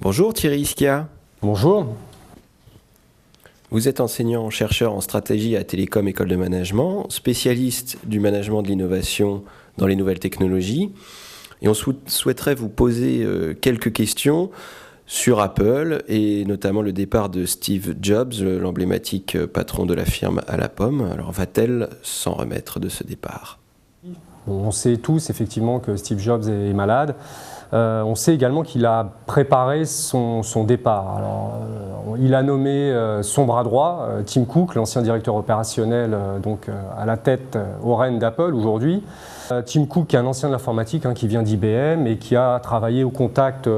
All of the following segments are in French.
Bonjour Thierry Ischia. Bonjour. Vous êtes enseignant-chercheur en stratégie à Télécom École de Management, spécialiste du management de l'innovation dans les nouvelles technologies. Et on souhaiterait vous poser quelques questions sur Apple et notamment le départ de Steve Jobs, l'emblématique patron de la firme à la pomme. Alors va-t-elle s'en remettre de ce départ ? On sait tous effectivement que Steve Jobs est malade. On sait également qu'il a préparé son départ. Alors, il a nommé son bras droit, Tim Cook, l'ancien directeur opérationnel, à la tête aux rênes d'Apple aujourd'hui. Tim Cook, qui est un ancien de l'informatique, qui vient d'IBM et qui a travaillé au contact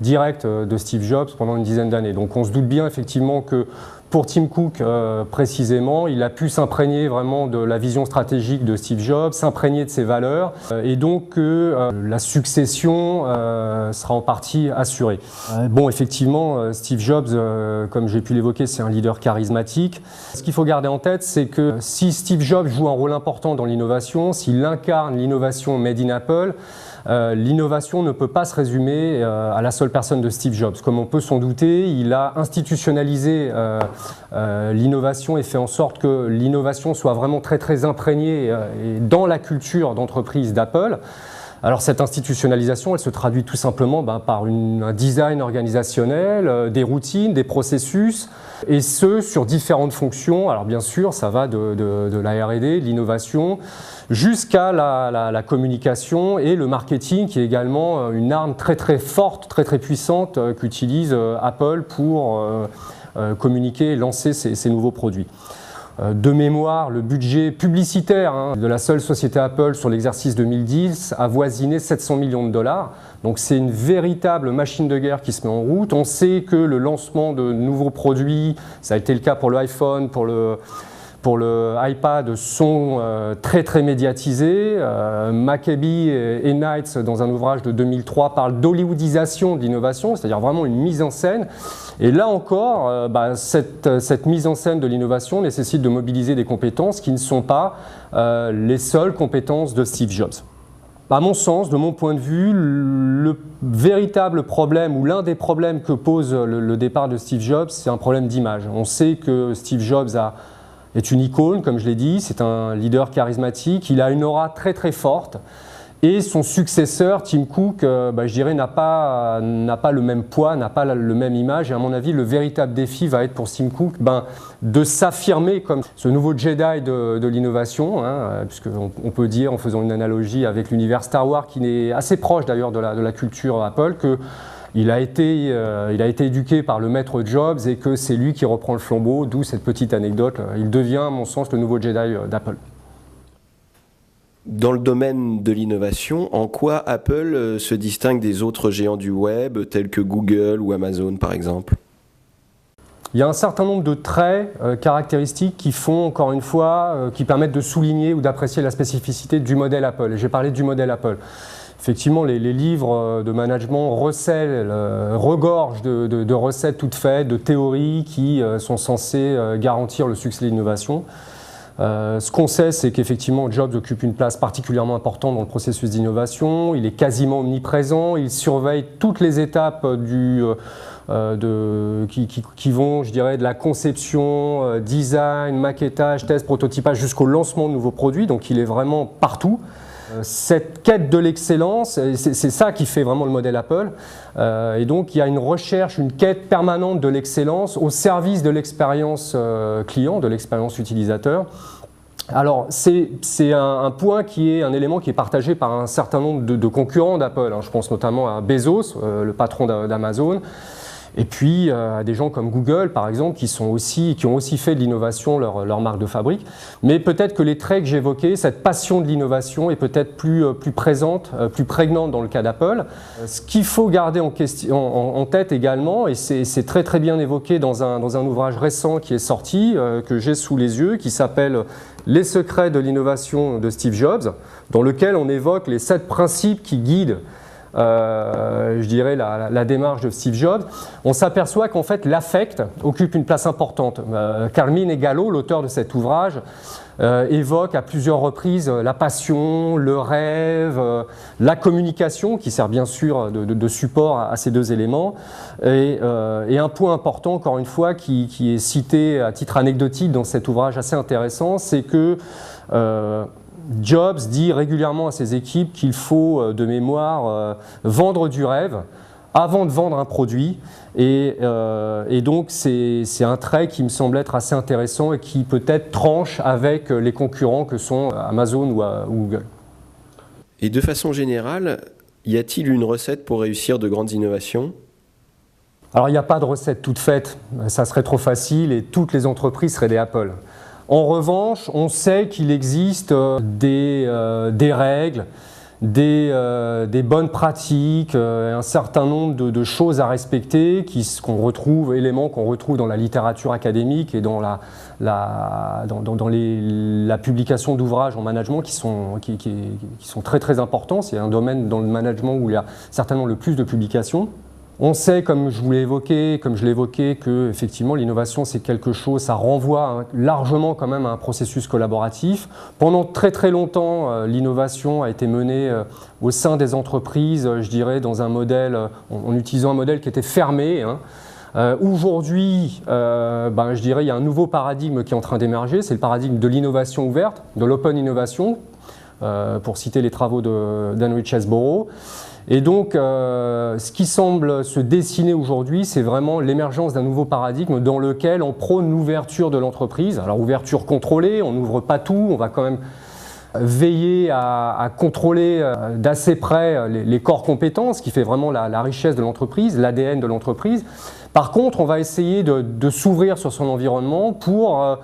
direct de Steve Jobs pendant une dizaine d'années. Donc on se doute bien effectivement que pour Tim Cook précisément, il a pu s'imprégner vraiment de la vision stratégique de Steve Jobs, s'imprégner de ses valeurs et donc la succession sera en partie assurée. Bon, effectivement, Steve Jobs, comme j'ai pu l'évoquer, c'est un leader charismatique. Ce qu'il faut garder en tête, c'est que si Steve Jobs joue un rôle important dans l'innovation, s'il incarne l'innovation made in Apple, l'innovation ne peut pas se résumer à la seule personne de Steve Jobs. Comme on peut s'en douter, il a institutionnalisé l'innovation et fait en sorte que l'innovation soit vraiment très imprégnée dans la culture d'entreprise d'Apple. Alors cette institutionnalisation, elle se traduit tout simplement par un design organisationnel, des routines, des processus, et ce sur différentes fonctions. Alors bien sûr, ça va de la R&D, de l'innovation, jusqu'à la communication et le marketing, qui est également une arme très forte, très puissante qu'utilise Apple pour communiquer et lancer ses nouveaux produits. De mémoire, le budget publicitaire de la seule société Apple sur l'exercice 2010 a voisiné 700 millions de dollars. Donc c'est une véritable machine de guerre qui se met en route. On sait que le lancement de nouveaux produits, ça a été le cas pour l'iPhone, pour le iPad, sont très médiatisés. Maccabi et Knights, dans un ouvrage de 2003, parlent d'hollywoodisation de l'innovation, c'est-à-dire vraiment une mise en scène. Et là encore, cette mise en scène de l'innovation nécessite de mobiliser des compétences qui ne sont pas les seules compétences de Steve Jobs. À mon sens, de mon point de vue, le véritable problème ou l'un des problèmes que pose le départ de Steve Jobs, c'est un problème d'image. On sait que Steve Jobs est une icône, comme je l'ai dit, c'est un leader charismatique, il a une aura très forte. Et son successeur, Tim Cook, je dirais, n'a pas le même poids, n'a pas le même image. Et à mon avis, le véritable défi va être pour Tim Cook de s'affirmer comme ce nouveau Jedi de l'innovation, puisqu'on peut dire, en faisant une analogie avec l'univers Star Wars, qui est assez proche d'ailleurs de la culture Apple, qu'il a été éduqué par le maître Jobs et que c'est lui qui reprend le flambeau, d'où cette petite anecdote. Il devient, à mon sens, le nouveau Jedi d'Apple. Dans le domaine de l'innovation, en quoi Apple se distingue des autres géants du web, tels que Google ou Amazon par exemple ? Il y a un certain nombre de traits caractéristiques qui font, encore une fois, qui permettent de souligner ou d'apprécier la spécificité du modèle Apple. Et j'ai parlé du modèle Apple. Effectivement, les livres de management regorgent de recettes toutes faites, de théories qui sont censées garantir le succès de l'innovation. Ce qu'on sait, c'est qu'effectivement Jobs occupe une place particulièrement importante dans le processus d'innovation. Il est quasiment omniprésent, il surveille toutes les étapes qui vont, je dirais, de la conception, design, maquettage, test, prototypage jusqu'au lancement de nouveaux produits. Donc il est vraiment partout. Cette quête de l'excellence, c'est ça qui fait vraiment le modèle Apple. Et donc il y a une recherche, une quête permanente de l'excellence au service de l'expérience client, de l'expérience utilisateur. Alors c'est un point qui est un élément qui est partagé par un certain nombre de concurrents d'Apple. Je pense notamment à Bezos, le patron d'Amazon. Et puis à des gens comme Google, par exemple, qui ont aussi fait de l'innovation leur marque de fabrique. Mais peut-être que les traits que j'évoquais, cette passion de l'innovation est peut-être plus présente, plus prégnante dans le cas d'Apple. Ce qu'il faut garder en tête également, et c'est très bien évoqué dans un ouvrage récent qui est sorti, que j'ai sous les yeux, qui s'appelle « Les secrets de l'innovation de Steve Jobs », dans lequel on évoque les 7 principes qui guident je dirais, la démarche de Steve Jobs, on s'aperçoit qu'en fait l'affect occupe une place importante. Carmine Gallo, l'auteur de cet ouvrage, évoque à plusieurs reprises la passion, le rêve, la communication, qui sert bien sûr de support à ces deux éléments. Et un point important, encore une fois, qui est cité à titre anecdotique dans cet ouvrage assez intéressant, c'est que Jobs dit régulièrement à ses équipes qu'il faut, de mémoire, vendre du rêve avant de vendre un produit. Et donc c'est un trait qui me semble être assez intéressant et qui peut-être tranche avec les concurrents que sont Amazon ou Google. Et de façon générale, y a-t-il une recette pour réussir de grandes innovations ? Alors il n'y a pas de recette toute faite, ça serait trop facile et toutes les entreprises seraient des Apple. En revanche, on sait qu'il existe des règles, des bonnes pratiques, un certain nombre de choses à respecter, éléments qu'on retrouve dans la littérature académique et dans la publication d'ouvrages en management qui sont très très importants. C'est un domaine dans le management où il y a certainement le plus de publications. On sait, comme je l'ai évoqué, que effectivement l'innovation c'est quelque chose, ça renvoie largement quand même à un processus collaboratif. Pendant très très longtemps, l'innovation a été menée au sein des entreprises, je dirais, dans un modèle, en utilisant un modèle qui était fermé. Aujourd'hui, je dirais, il y a un nouveau paradigme qui est en train d'émerger, c'est le paradigme de l'innovation ouverte, de l'open innovation, pour citer les travaux d'Henry Chesbrough. Et donc, ce qui semble se dessiner aujourd'hui, c'est vraiment l'émergence d'un nouveau paradigme dans lequel on prône l'ouverture de l'entreprise. Alors, ouverture contrôlée, on n'ouvre pas tout, on va quand même veiller à contrôler d'assez près les corps compétents, ce qui fait vraiment la richesse de l'entreprise, l'ADN de l'entreprise. Par contre, on va essayer de s'ouvrir sur son environnement pour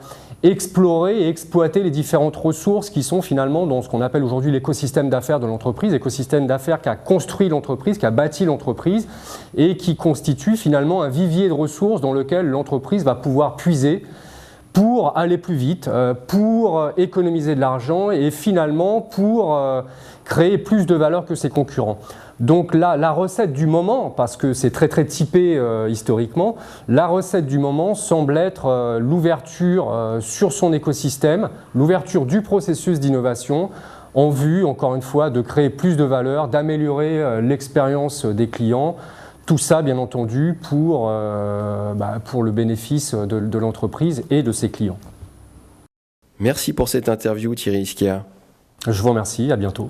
explorer et exploiter les différentes ressources qui sont finalement dans ce qu'on appelle aujourd'hui l'écosystème d'affaires de l'entreprise, l'écosystème d'affaires qui a construit l'entreprise, qui a bâti l'entreprise et qui constitue finalement un vivier de ressources dans lequel l'entreprise va pouvoir puiser pour aller plus vite, pour économiser de l'argent et finalement pour créer plus de valeur que ses concurrents. Donc là, la recette du moment, parce que c'est très très typé historiquement, la recette du moment semble être l'ouverture sur son écosystème, l'ouverture du processus d'innovation en vue, encore une fois, de créer plus de valeur, d'améliorer l'expérience des clients. Tout ça, bien entendu, pour le bénéfice de l'entreprise et de ses clients. Merci pour cette interview, Thierry Ischia. Je vous remercie, à bientôt.